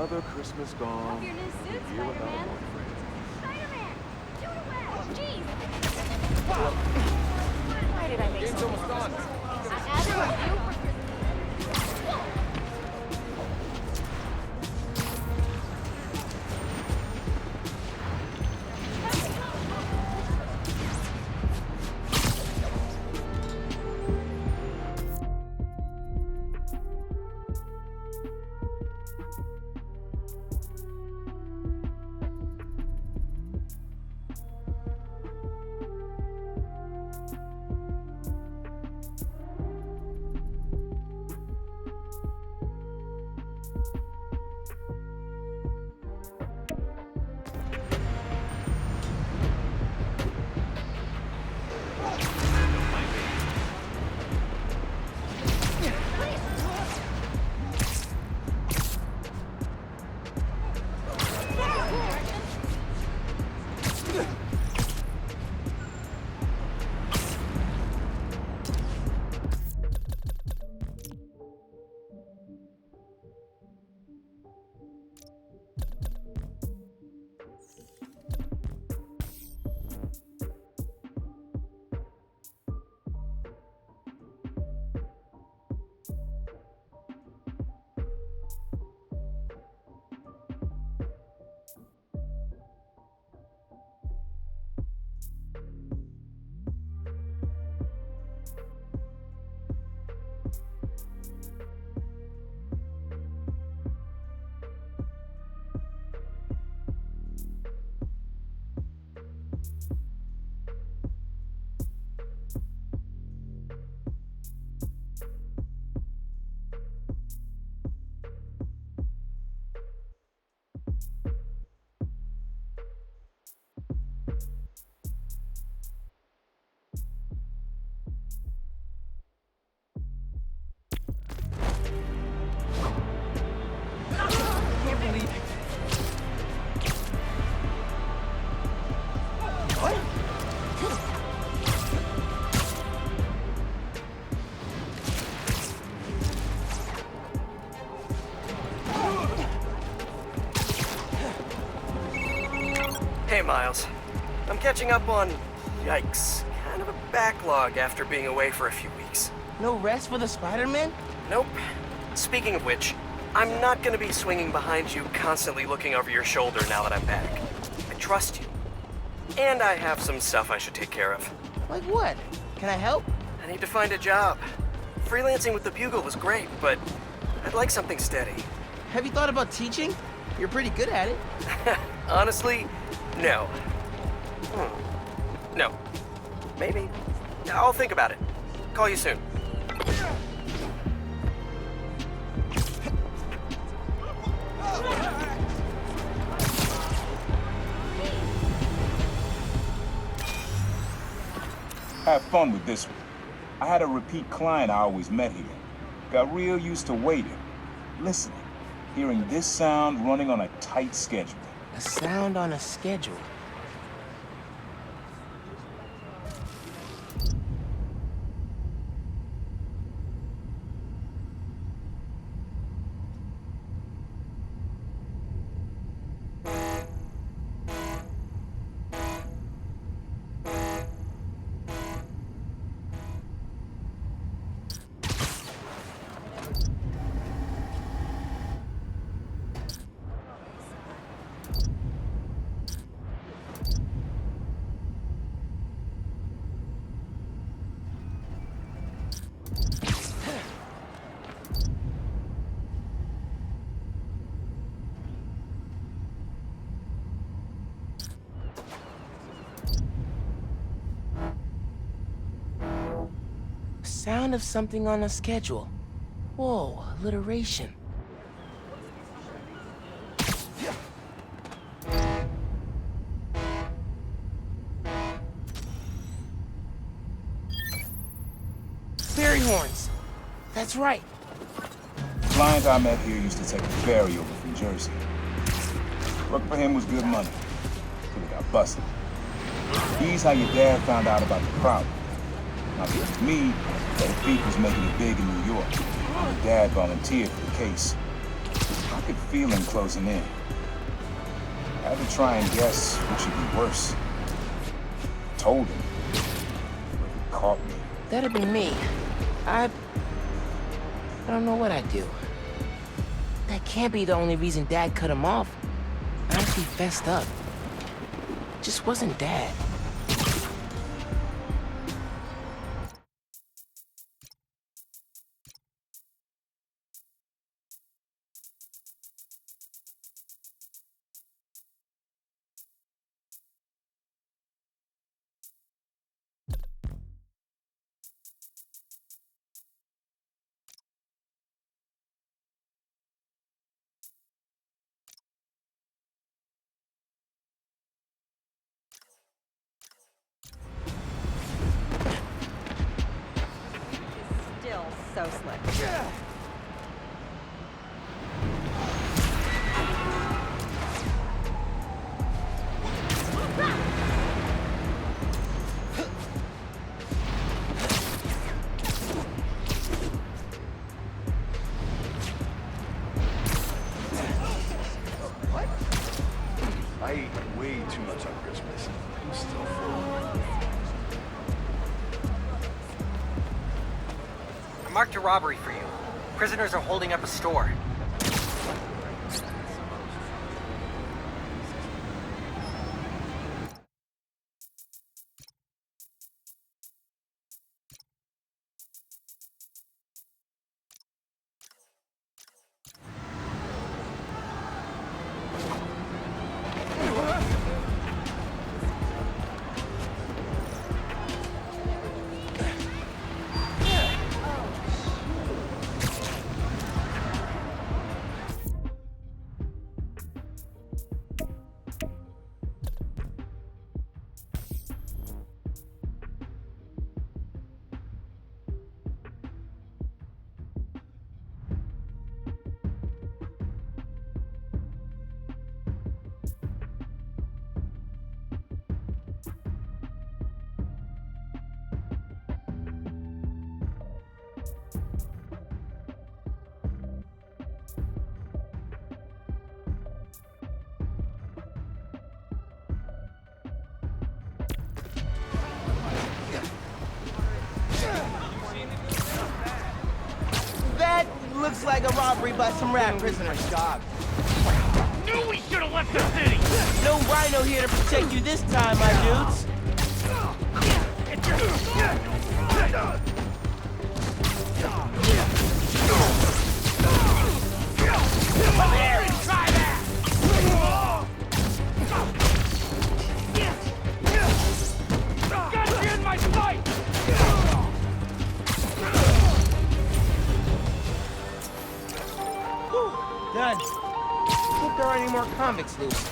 Another Christmas gone. Love your new suit, Year without a Spider-Man. boyfriend. Spider-Man! Shoot away! Jeez! Why did I make Game's so almost done. I asked for you for Christmas. Can't believe it. What? Hey, Miles. I'm catching up on, yikes, kind of a backlog after being away for a few weeks. No rest for the Spider-Man? Nope. Speaking of which, I'm not gonna be swinging behind you, constantly looking over your shoulder now that I'm back. I trust you. And I have some stuff I should take care of. Like what? Can I help? I need to find a job. Freelancing with the Bugle was great, but I'd like something steady. Have you thought about teaching? You're pretty good at it. Honestly, no. No. Maybe. I'll think about it. Call you soon. Have fun with this one. I had a repeat client I always met here. Got real used to waiting, listening, hearing this sound running on a tight schedule. A sound on a schedule. Sound of something on a schedule. Whoa, alliteration. Fairy horns. That's right. The client I met here used to take a ferry over from Jersey. Work for him was good money, till he got busted. He's how your dad found out about the Prowler. Not because me, but the thief was making it big in New York. Your dad volunteered for the case. I could feel him closing in. I had to try and guess which should be worse. Told him, but he caught me. That'd be me. I don't know what I'd do. That can't be the only reason Dad cut him off. I actually fessed up. It just wasn't Dad. Still so slick. I ate way too much on Christmas. I'm still full. I marked a robbery for you. Prisoners are holding up a store. That looks like a robbery by some rat prisoners. Knew we should have left the city! No rhino here to protect you this time, my dudes. There, try that! Got you in my sight! Done. Hope there aren't any more convicts loose.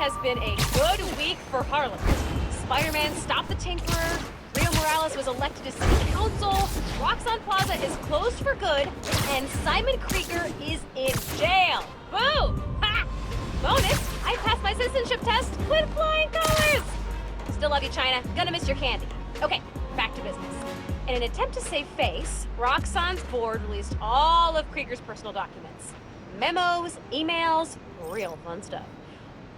Has been a good week for Harlem. Spider-Man stopped the Tinkerer, Rio Morales was elected to city council, Roxxon Plaza is closed for good, and Simon Krieger is in jail. Boo! Ha! Bonus, I passed my citizenship test with flying colors! Still love you, China. Gonna miss your candy. Okay, back to business. In an attempt to save face, Roxxon's board released all of Krieger's personal documents. Memos, emails, real fun stuff.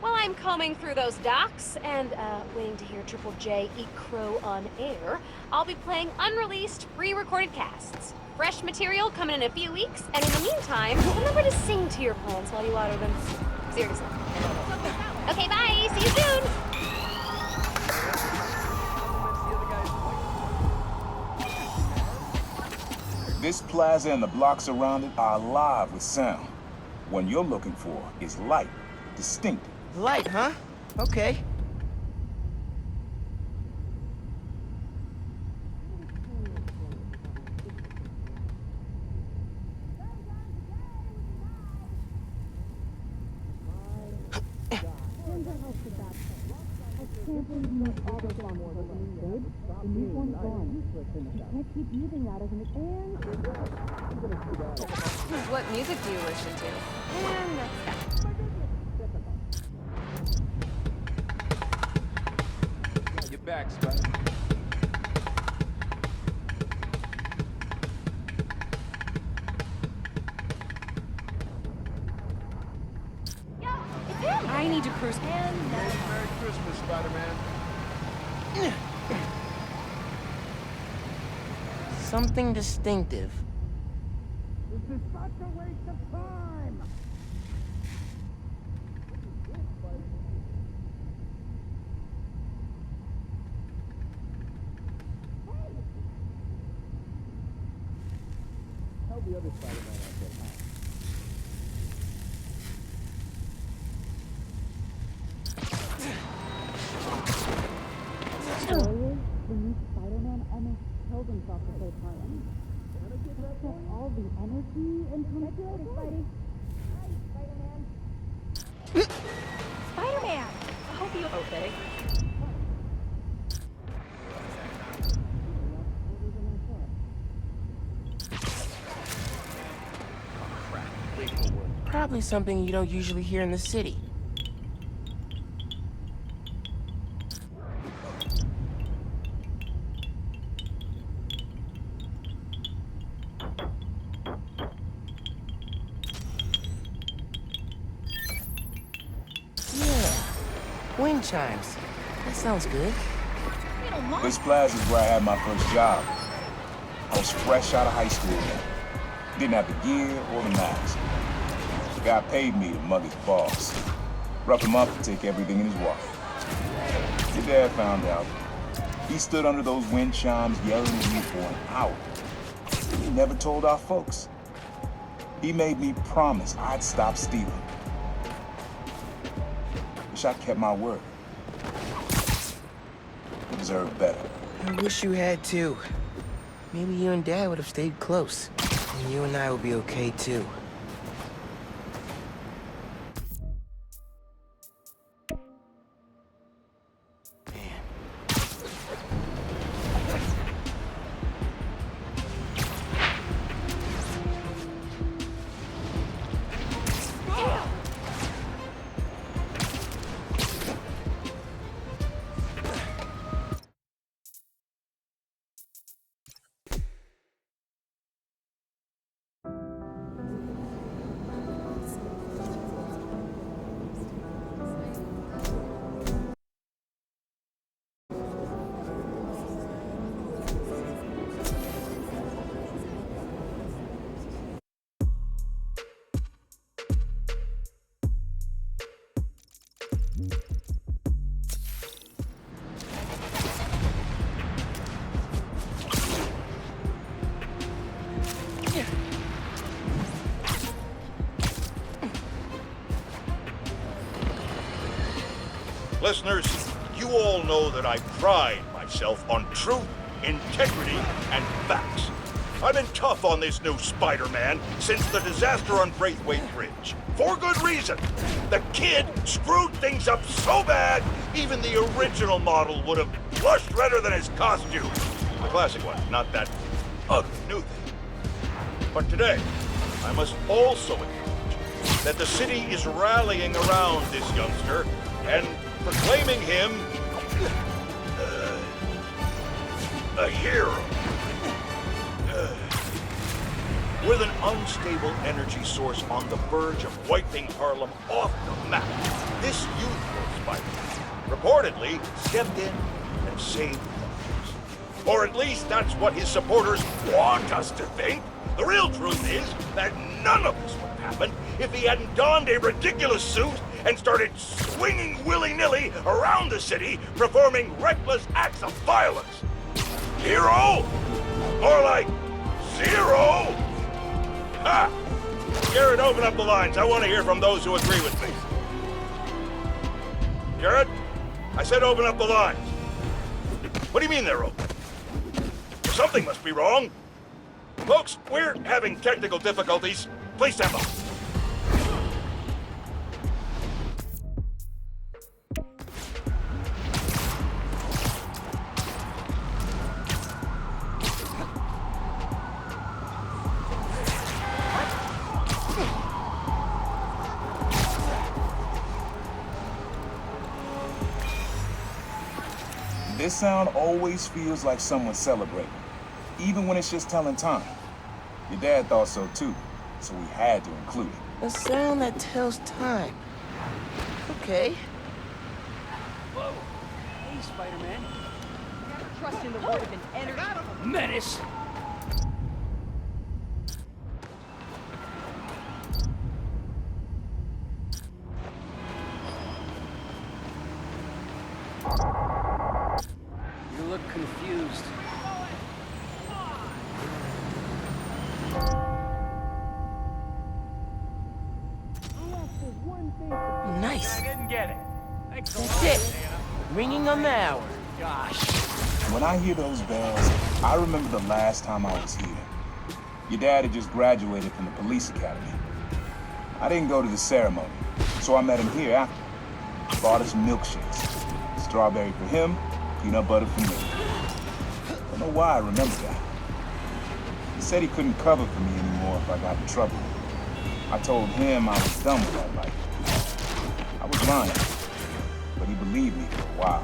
While I'm combing through those docs and waiting to hear Triple J eat crow on air, I'll be playing unreleased, pre-recorded casts. Fresh material coming in a few weeks, and in the meantime, remember to sing to your plans while you water them. Seriously. Okay, bye! See you soon! This plaza and the blocks around it are alive with sound. One you're looking for is light, distinct. Light, huh? Okay. What music do you listen to? And that's that. You're back, Spider. I need to cruise. Merry Christmas, Spider-Man. Something distinctive. This is such a waste of time! Tell the other Spider-Man I said hi. The new Spider-Man almost killed himself to save Harlem. Except all the energy and chemistry. Spidey. Hi, Spider-Man. Spider-Man! I hope you okay. Probably something you don't usually hear in the city. Wind chimes. That sounds good. This plaza is where I had my first job. I was fresh out of high school then. Didn't have the gear or the mask. The guy paid me to mug his boss. Rough him up and take everything in his wallet. Your dad found out. He stood under those wind chimes yelling at me for an hour. He never told our folks. He made me promise I'd stop stealing. Wish I kept my word. You deserve better. I wish you had too. Maybe you and Dad would have stayed close. And you and I would be okay too. Listeners, you all know that I pride myself on truth, integrity, and facts. I've been tough on this new Spider-Man since the disaster on Braithwaite Bridge. For good reason. The kid screwed things up so bad, even the original model would have blushed redder than his costume. The classic one, not that ugly new thing. But today, I must also acknowledge that the city is rallying around this youngster and proclaiming him a hero. With an unstable energy source on the verge of wiping Harlem off the map, this youthful Spider-Man reportedly stepped in and saved lives. Or at least that's what his supporters want us to think. The real truth is that none of this would have happened if he hadn't donned a ridiculous suit and started swinging willy-nilly around the city, performing reckless acts of violence. Hero? More like 0? Ha! Garrett, open up the lines. I want to hear from those who agree with me. Garrett? I said open up the lines. What do you mean they're open? Something must be wrong. Folks, we're having technical difficulties. Please stand by. This sound always feels like someone celebrating, even when it's just telling time. Your dad thought so too, so we had to include it. A sound that tells time. Okay. Whoa. Hey, Spider-Man. Never trust in the word of an energy. Menace. You look confused. Nice. Didn't get it. Thanks a That's it. Ringing on the hour. Gosh. When I hear those bells, I remember the last time I was here. Your dad had just graduated from the police academy. I didn't go to the ceremony, so I met him here after. Brought us milkshakes. Strawberry for him, peanut butter for me. Don't know why I remember that. He said he couldn't cover for me anymore if I got in trouble. I told him I was done with that life. I was lying, but he believed me for a while.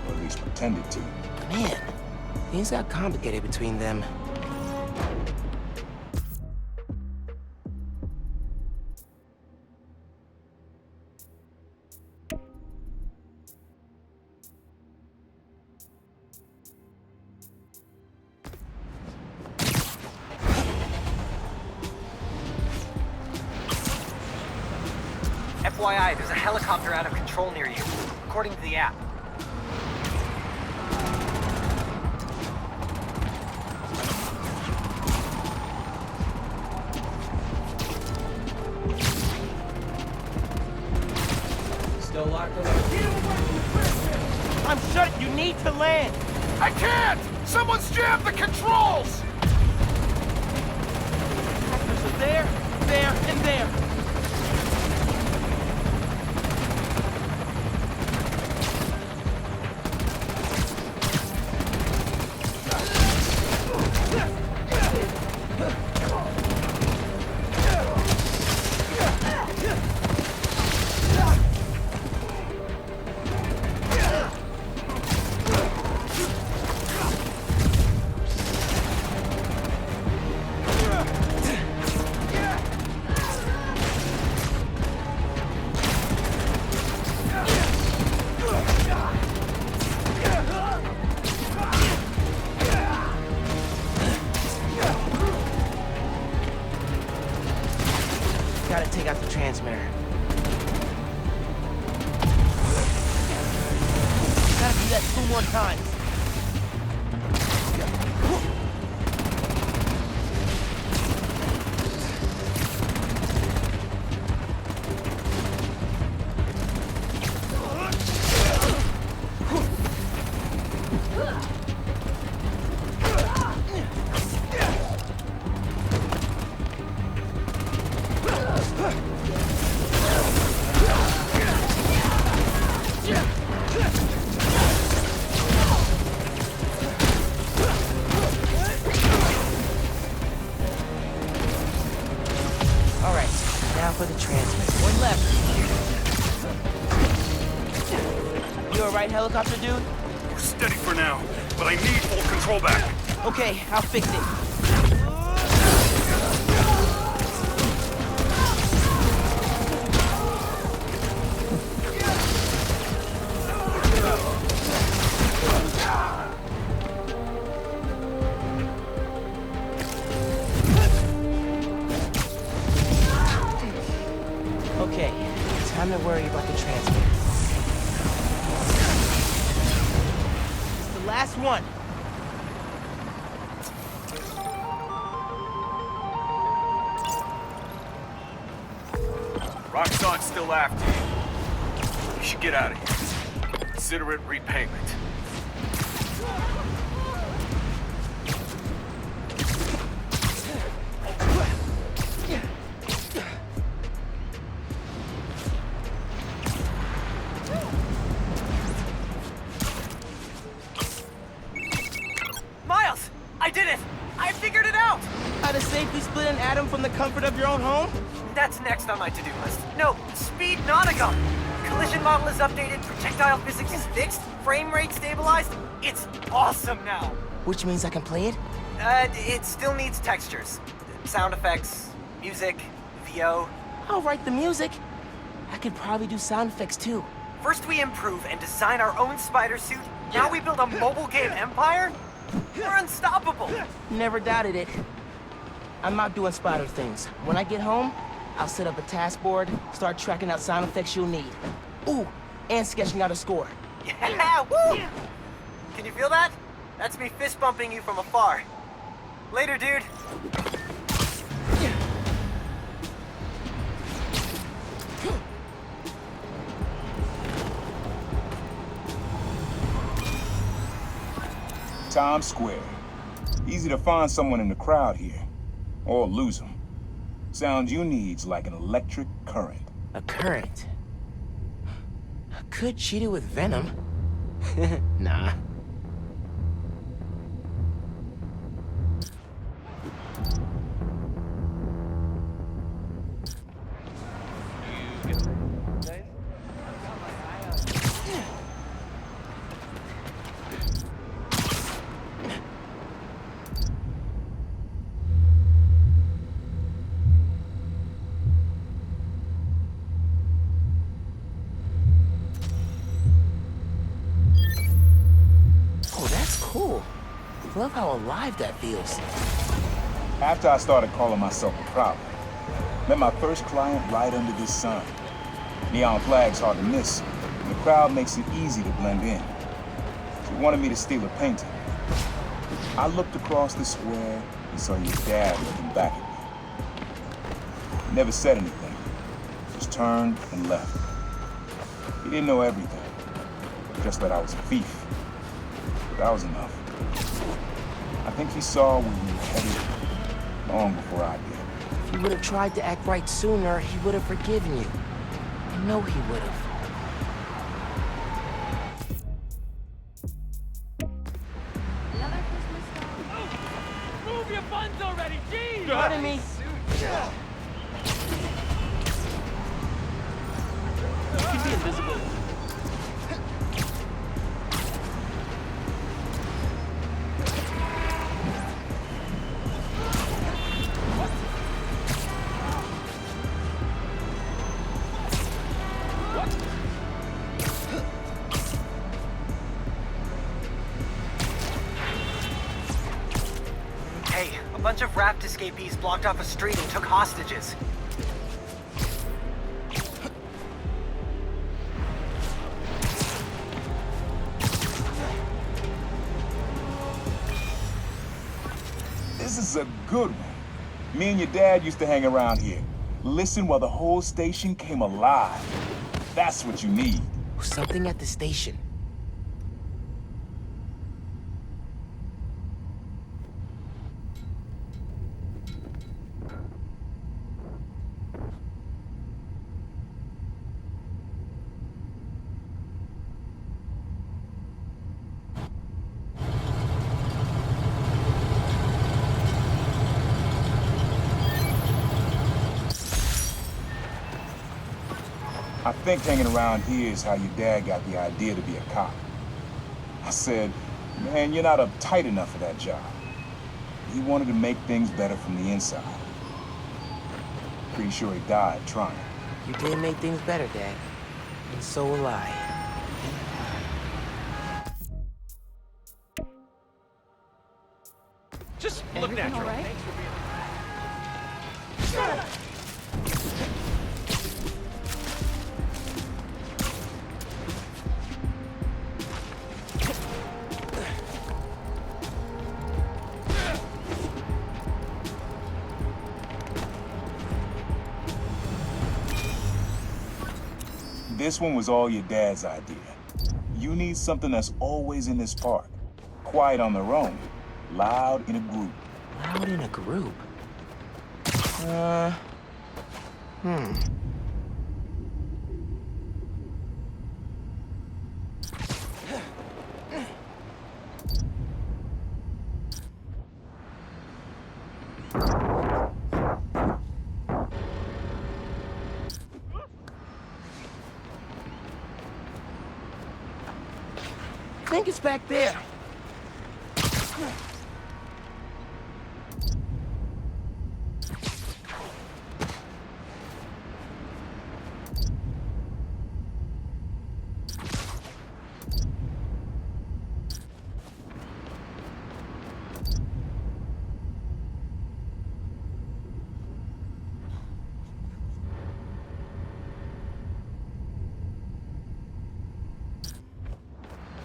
Or at least pretended to. Man, things got complicated between them. FYI, there's a helicopter out of control near you, according to the app. Still locked in. I'm shut. You need to land. I can't! Someone's jammed the controls! There, and there. Gotta take out the transmitter. Gotta do that 2 more times. Now for the transmitter. One left. You alright, helicopter dude? We're steady for now, but I need full control back. Okay, I'll fix it. Okay, time to worry about the transmitter. It's the last one. Roxxon's still after you. You should get out of here. Consider it repayment. Miles! I did it! I figured it out! How to safely split an atom from the comfort of your own home? That's next on my to-do list. No, speed Nonagon! Collision model is updated, projectile physics is fixed, frame rate stabilized. It's awesome now! Which means I can play it? It still needs textures. Sound effects, music, VO. I'll write the music. I could probably do sound effects too. First we improve and design our own spider suit. Now we build a mobile game empire? We're unstoppable! Never doubted it. I'm not doing spider things. When I get home, I'll set up a task board, start tracking out sound effects you'll need. Ooh, and sketching out a score. Yeah, woo! Can you feel that? That's me fist bumping you from afar. Later, dude. Times Square. Easy to find someone in the crowd here. Or lose them. Sound you need's like an electric current. A current? I could cheat it with venom. Nah. Cool. Love how alive that feels. After I started calling myself a prowler, met my first client right under this sun. Neon flag's hard to miss, and the crowd makes it easy to blend in. She wanted me to steal a painting. I looked across the square and saw your dad looking back at me. He never said anything, just turned and left. He didn't know everything, just that I was a thief. That was enough. I think he saw where we were headed long before I did. If he would have tried to act right sooner, he would have forgiven you. I know he would have. Another Christmas song? Move your buns already, jeez! Pardon me. You can be invisible. Hey, a bunch of raft escapees blocked off a street and took hostages. This is a good one. Me and your dad used to hang around here. Listen while the whole station came alive. That's what you need. Something at the station. I think hanging around here is how your dad got the idea to be a cop. I said, man, you're not uptight enough for that job. He wanted to make things better from the inside. Pretty sure he died trying. You did make things better, Dad. And so will I. Just look natural. all right? Thanks for being... This one was all your dad's idea. You need something that's always in this park. Quiet on their own, loud in a group. Loud in a group? I think it's back there.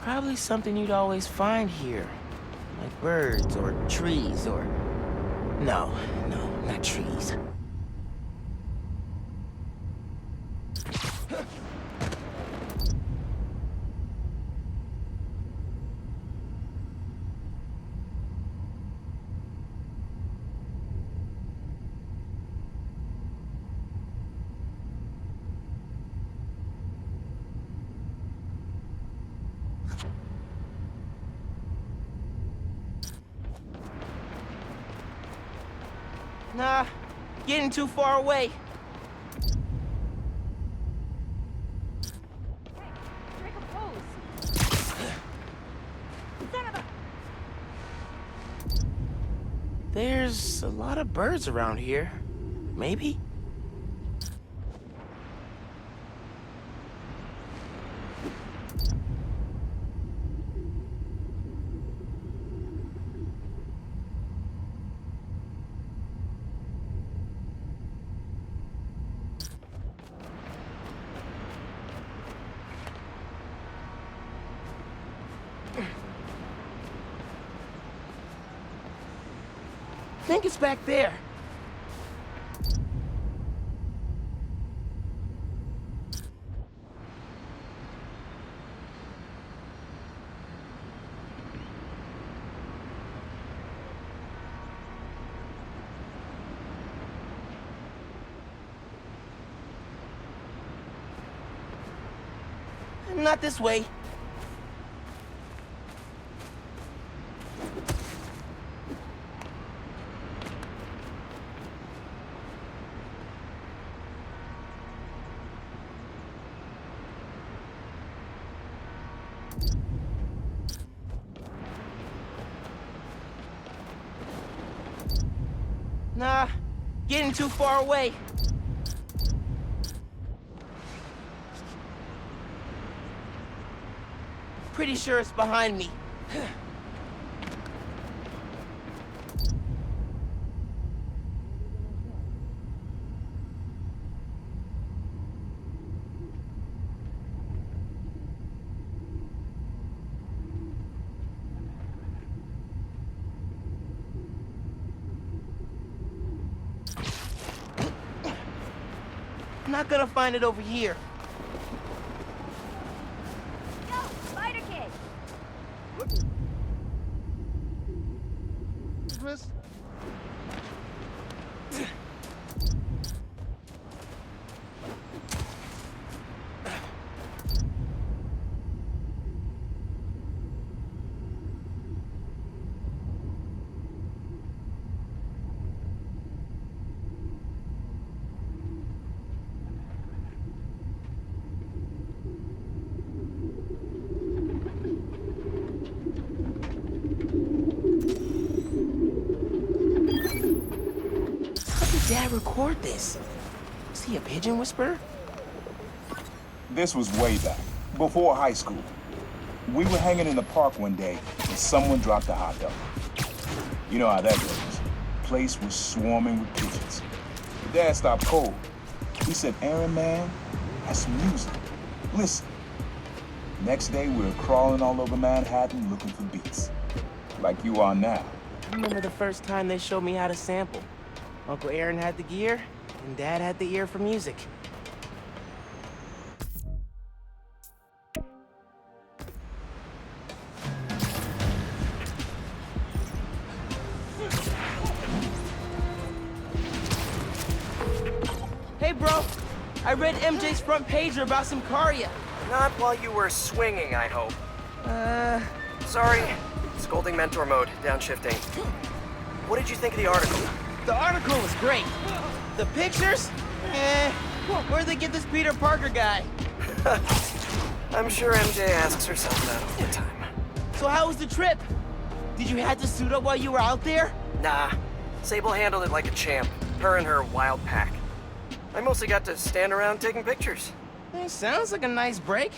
Probably something you'd always find here. Like birds or trees or... No, not trees. Nah, getting too far away. Drink a pose. There's a lot of birds around here. Maybe? I think it's back there. Not this way. Nah, getting too far away. Pretty sure it's behind me. I'm not gonna find it over here. Yo, Spider Kid! Miss? Dad record this? Is he a pigeon whisperer? This was way back, before high school. We were hanging in the park one day, and someone dropped a hot dog. You know how that goes. The place was swarming with pigeons. Dad stopped cold. He said, "Aaron, man, that's some music. Listen." Next day, we were crawling all over Manhattan looking for beats. Like you are now. I remember the first time they showed me how to sample. Uncle Aaron had the gear, and Dad had the ear for music. I read MJ's front pager about some Karya. Not while you were swinging, I hope. Sorry. Scolding mentor mode, downshifting. What did you think of the article? The article was great. The pictures? Where'd they get this Peter Parker guy? I'm sure MJ asks herself that all the time. So how was the trip? Did you have to suit up while you were out there? Nah. Sable handled it like a champ. Her and her wild pack. I mostly got to stand around taking pictures. Sounds like a nice break.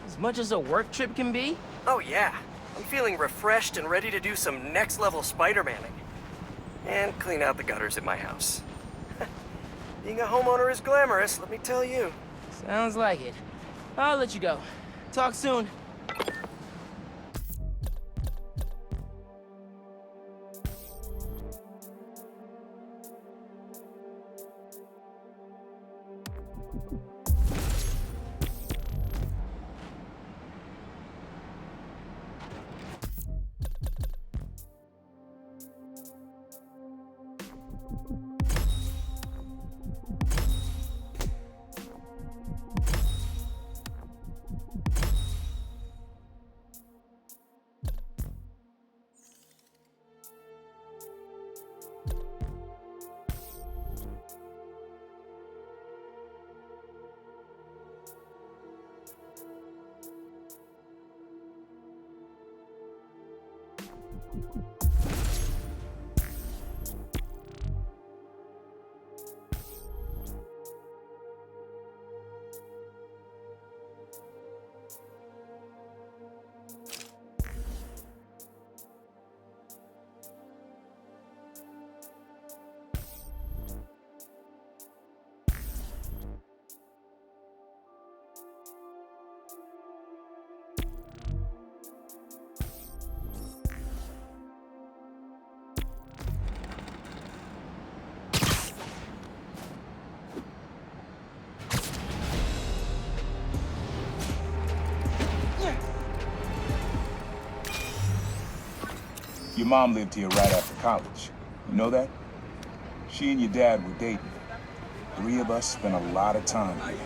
As much as a work trip can be. Oh yeah. I'm feeling refreshed and ready to do some next-level Spider-Manning. And clean out the gutters at my house. Being a homeowner is glamorous, let me tell you. Sounds like it. I'll let you go. Talk soon. Your mom lived here right after college. You know that? She and your dad were dating. 3 of us spent a lot of time here.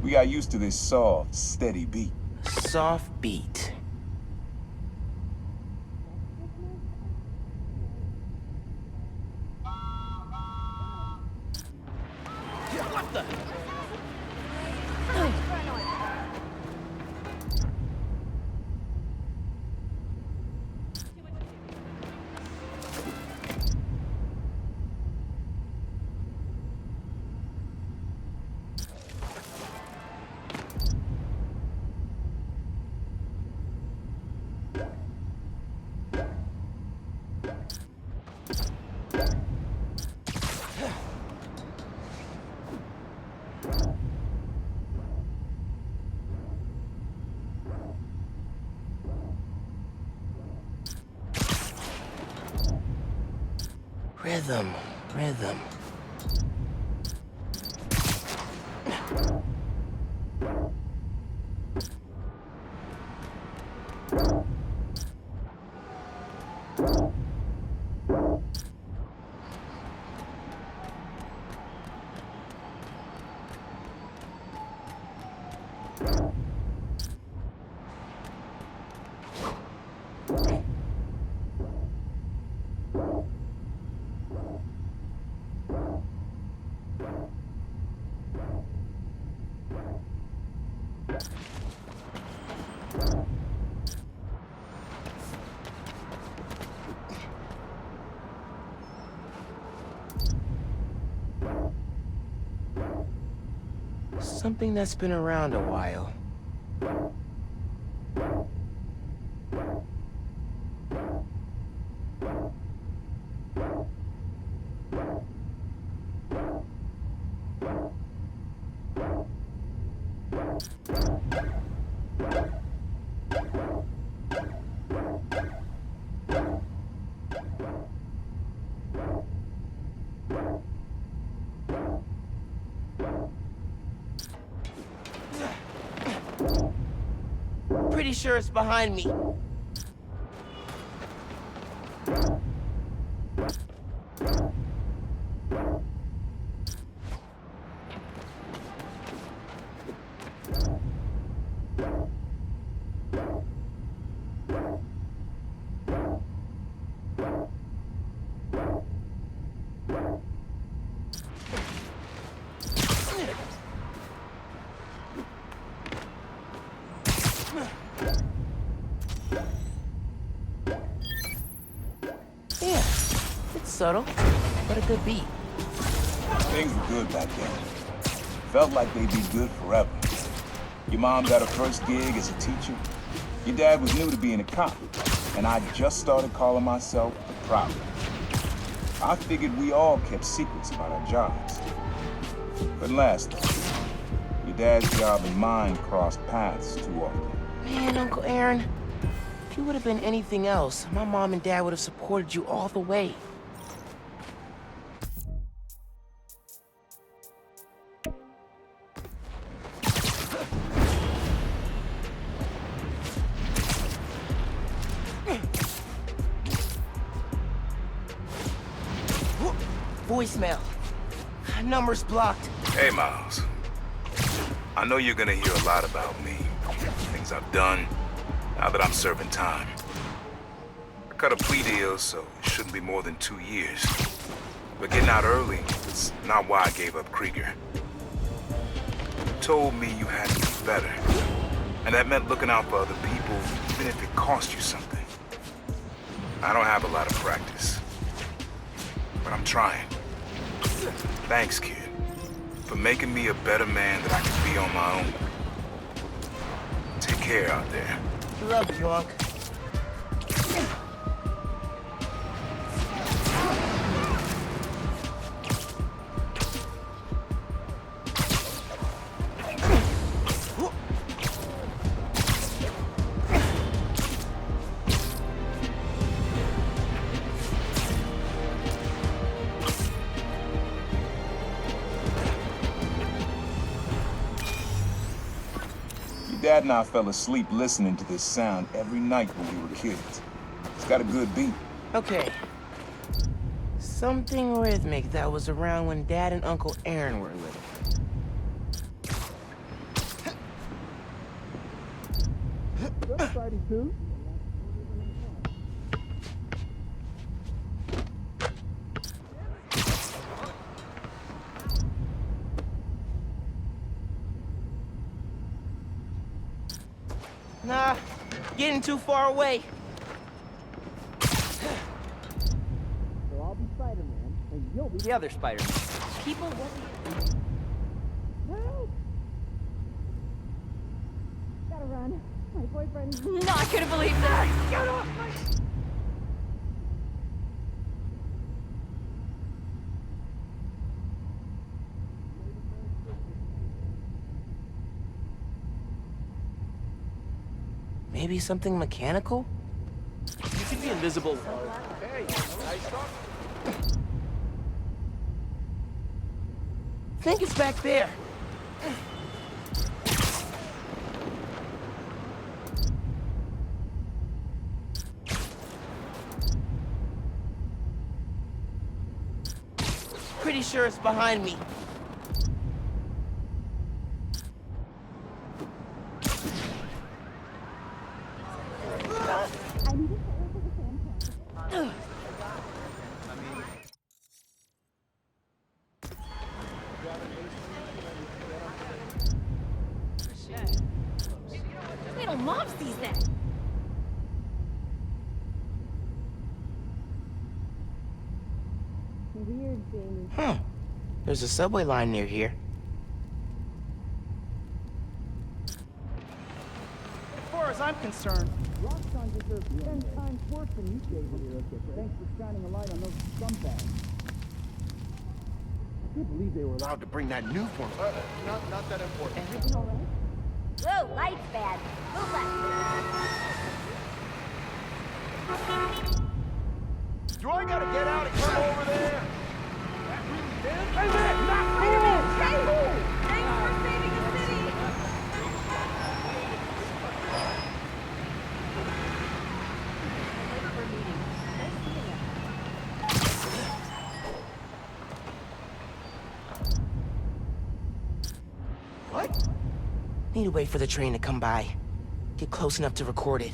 We got used to this soft, steady beat. Soft beat. What the? Rhythm, rhythm. Something that's been around a while. Pretty sure it's behind me. Yeah, it's subtle, but a good beat. Things were good back then. Felt like they'd be good forever. Your mom got her first gig as a teacher. Your dad was new to being a cop, and I just started calling myself the Prowler. I figured we all kept secrets about our jobs. Couldn't last, though. Your dad's job and mine crossed paths too often. Man, Uncle Aaron, if you would have been anything else, my mom and dad would have supported you all the way. Voicemail. Number's blocked. Hey, Miles. I know you're gonna hear a lot about me. Things I've done, now that I'm serving time. I cut a plea deal, so it shouldn't be more than 2 years. But getting out early is not why I gave up Krieger. You told me you had to be better. And that meant looking out for other people, even if it cost you something. I don't have a lot of practice, but I'm trying. Thanks, kid, for making me a better man that I can be on my own. Take care out there. Love you, Unc. Dad and I fell asleep listening to this sound every night when we were kids. It's got a good beat. Okay. Something rhythmic that was around when Dad and Uncle Aaron were little. Nah, getting too far away. So I'll be Spider-Man, and you'll be the other Spider-Man. People will Help! Gotta run. My boyfriend. not gonna believe that. Get off my... Maybe something mechanical? You can be invisible. Think it's back there. Pretty sure it's behind me. I need to follow for the sand. Little mob sees that. Weird, Jamie. Huh. There's a subway line near here. As far as I'm concerned, Roxxon deserves 10 times worse than you gave him. Thanks for shining a light on those scumbags. I can't believe they were allowed to bring that new form. Not that important. Everything all right? Whoa, light's bad. Move left. Do I gotta get out and come over there? Spider-Man, stay cool. Thanks for saving the city. What? Need to wait for the train to come by. Get close enough to record it.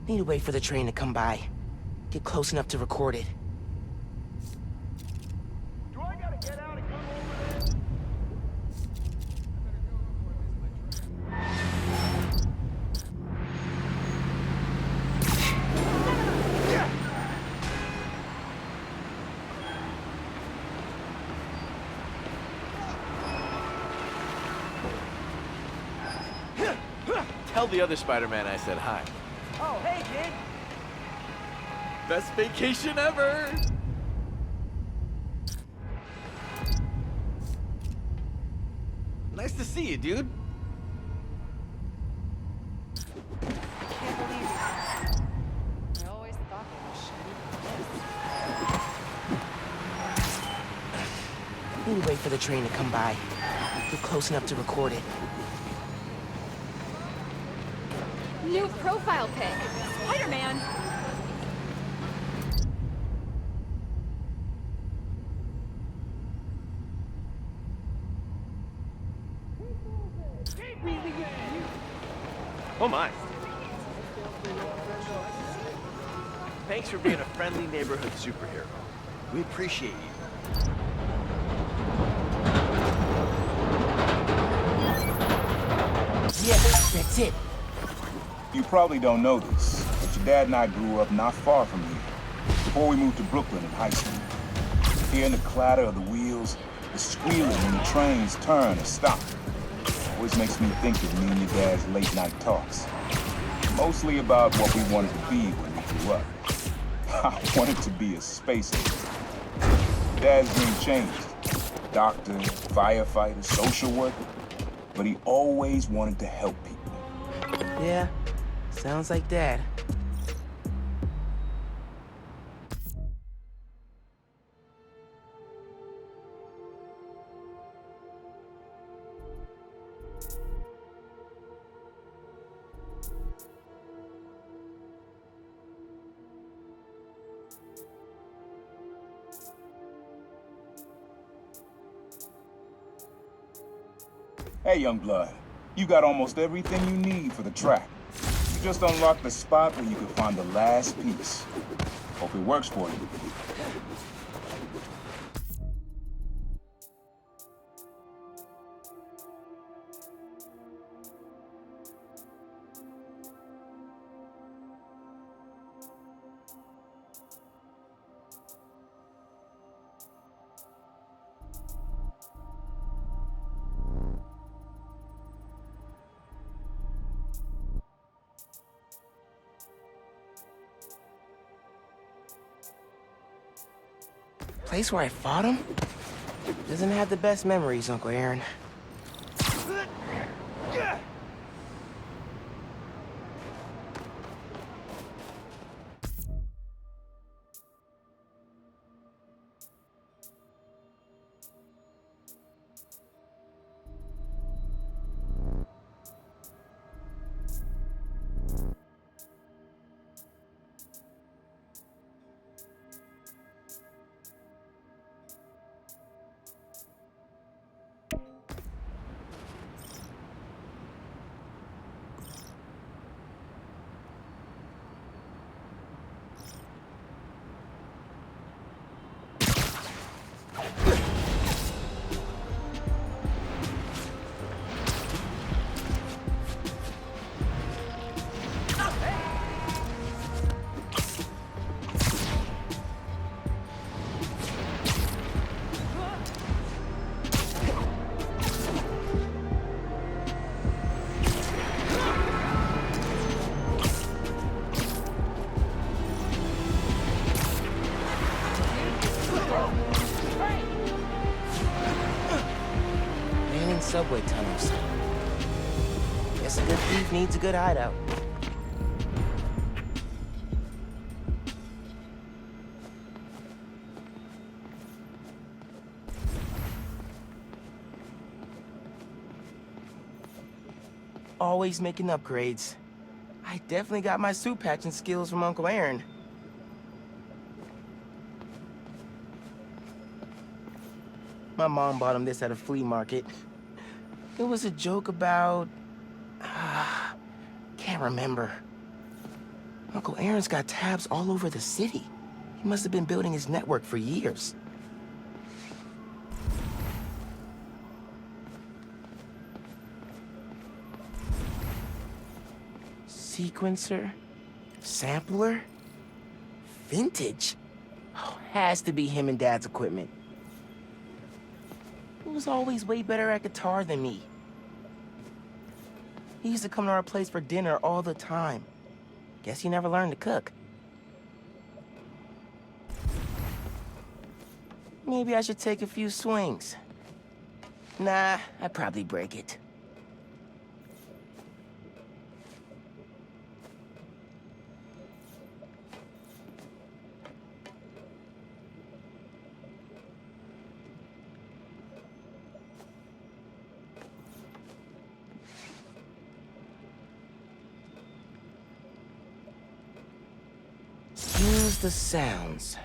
Need to wait for the train to come by. Get close enough to record it. Do I gotta get out and come over there? Tell the other Spider-Man I said hi. Oh, hey, kid. Best vacation ever! Nice to see you, dude. Can't believe it. I always thought they were shitty. Need to wait for the train to come by. Get close enough to record it. New profile pic. Spider-Man. Oh my. Thanks for being a friendly neighborhood superhero. We appreciate you. Yeah, that's it. You probably don't know this, but your dad and I grew up not far from here, before we moved to Brooklyn in high school. Hearing the clatter of the wheels, the squealing when the trains turn or stop, always makes me think of me and your dad's late night talks. Mostly about what we wanted to be when we grew up. I wanted to be a space agent. Dad's dream changed. Doctor, firefighter, social worker. But he always wanted to help people. Yeah, sounds like Dad. Hey, young blood, you got almost everything you need for the track. You just unlocked the spot where you can find the last piece. Hope it works for you. Place where I fought him? Doesn't have the best memories, Uncle Aaron. Subway tunnels. Guess a good thief needs a good hideout. Always making upgrades. I definitely got my suit patching skills from Uncle Aaron. My mom bought him this at a flea market. It was a joke about... can't remember. Uncle Aaron's got tabs all over the city. He must have been building his network for years. Sequencer? Sampler? Vintage? Oh, has to be him and Dad's equipment. He was always way better at guitar than me. He used to come to our place for dinner all the time. Guess he never learned to cook. Maybe I should take a few swings. Nah, I'd probably break it. Use the sounds.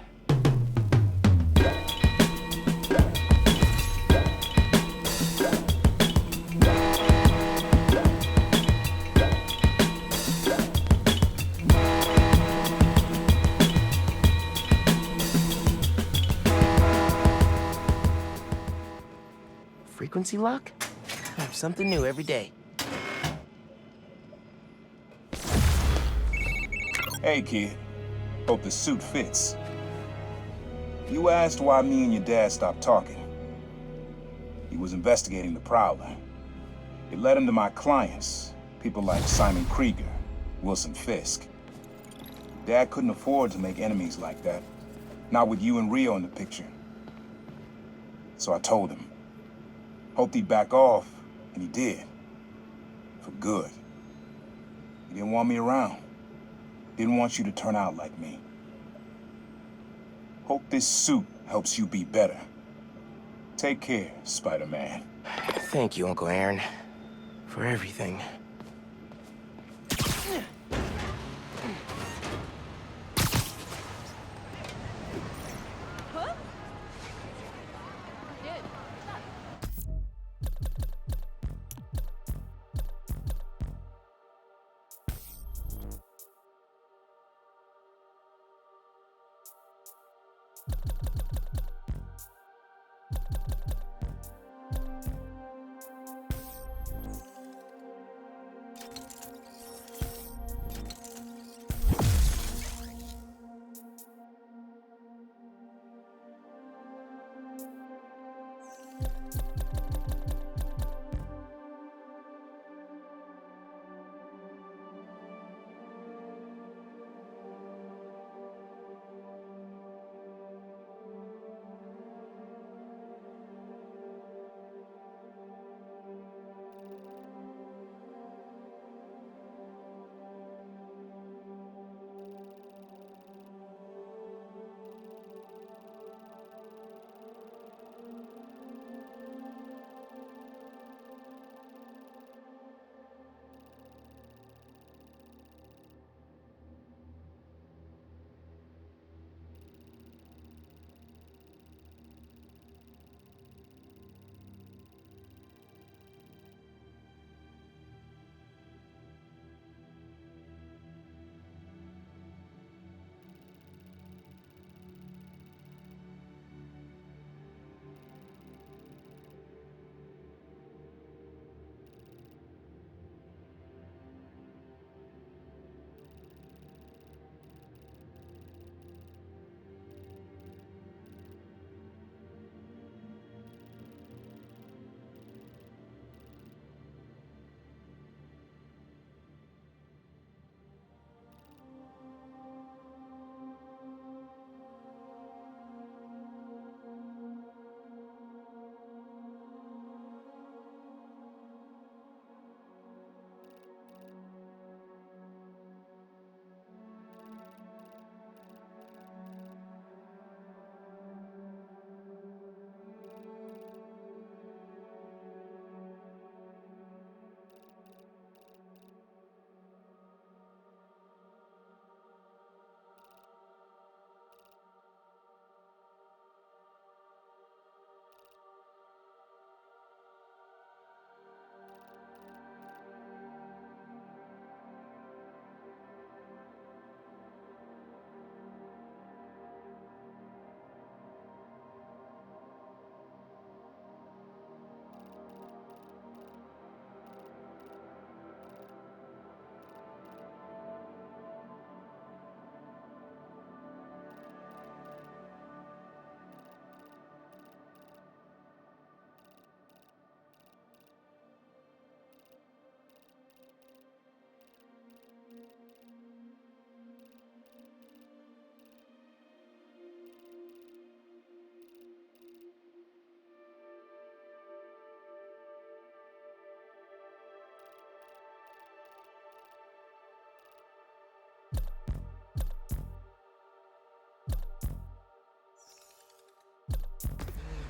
Frequency lock? Something new every day. Hey, kid. Hope the suit fits. You asked why me and your dad stopped talking. He was investigating the Prowler. It led him to my clients, people like Simon Krieger, Wilson Fisk. Dad couldn't afford to make enemies like that, not with you and Rio in the picture. So I told him. Hoped he'd back off, and he did. For good. He didn't want me around. Didn't want you to turn out like me. Hope this suit helps you be better. Take care, Spider-Man. Thank you, Uncle Aaron, for everything. Huh? Good.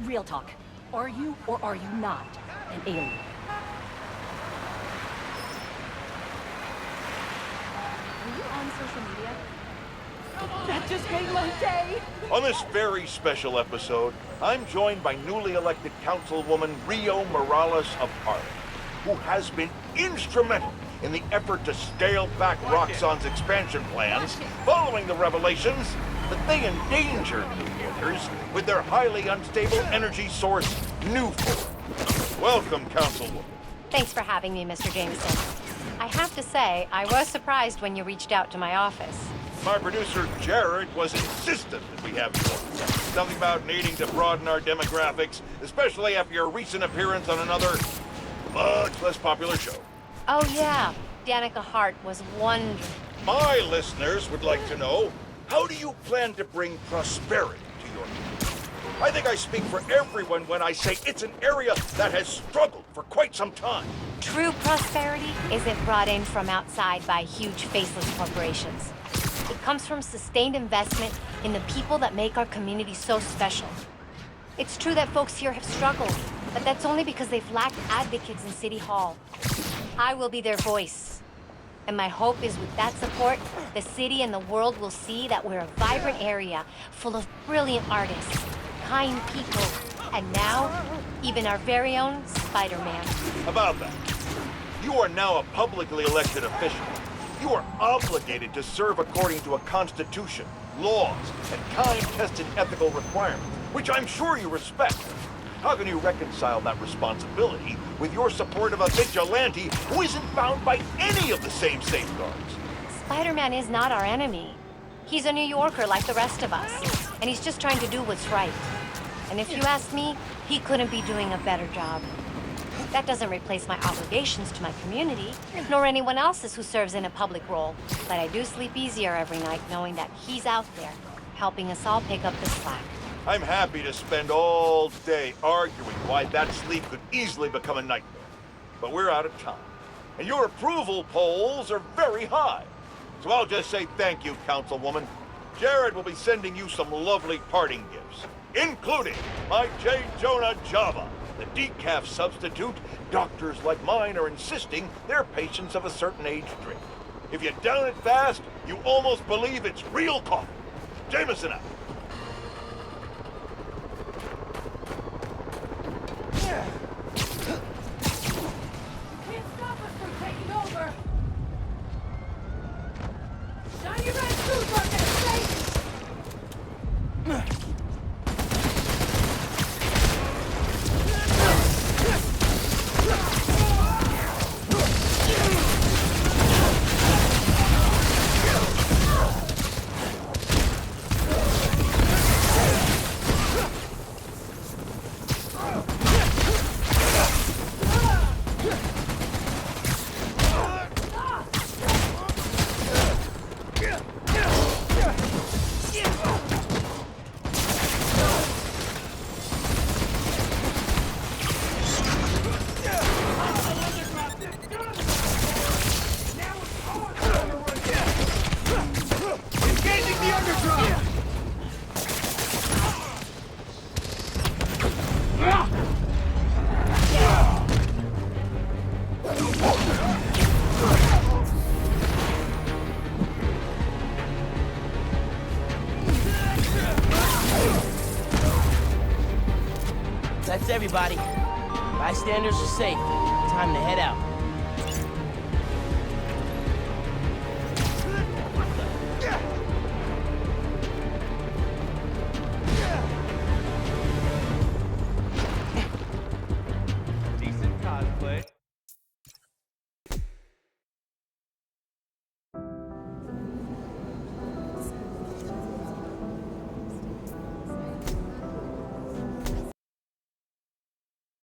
Real talk. Are you or are you not an alien? Are you on social media? That just made my day! On this very special episode, I'm joined by newly elected Councilwoman Rio Morales of Harlem, who has been instrumental in the effort to scale back Roxxon's expansion plans following the revelations that they endangered New Yorkers with their highly unstable energy source, Newport. Welcome, Councilwoman. Thanks for having me, Mr. Jameson. I have to say, I was surprised when you reached out to my office. My producer, Jared, was insistent that we have you on. Something about needing to broaden our demographics, especially after your recent appearance on another, much less popular show. Oh yeah, Danica Hart was wonderful. My listeners would like to know, how do you plan to bring prosperity to your community? I think I speak for everyone when I say it's an area that has struggled for quite some time. True prosperity isn't brought in from outside by huge faceless corporations. It comes from sustained investment in the people that make our community so special. It's true that folks here have struggled, but that's only because they've lacked advocates in City Hall. I will be their voice. And my hope is with that support, the city and the world will see that we're a vibrant area full of brilliant artists, kind people, and now, even our very own Spider-Man. About that, you are now a publicly elected official. You are obligated to serve according to a constitution, laws, and time-tested ethical requirements, which I'm sure you respect. How can you reconcile that responsibility with your support of a vigilante who isn't bound by any of the same safeguards? Spider-Man is not our enemy. He's a New Yorker like the rest of us, and he's just trying to do what's right. And if you ask me, he couldn't be doing a better job. That doesn't replace my obligations to my community, nor anyone else's who serves in a public role. But I do sleep easier every night knowing that he's out there, helping us all pick up the slack. I'm happy to spend all day arguing why that sleep could easily become a nightmare. But we're out of time. And your approval polls are very high. So I'll just say thank you, Councilwoman. Jared will be sending you some lovely parting gifts, including my J. Jonah Java, the decaf substitute doctors like mine are insisting their patients of a certain age drink. If you down it fast, you almost believe it's real coffee. Jameson out. Can't stop us from taking over! Shiny red suits on that station! That's everybody. Bystanders are safe. Time to head out.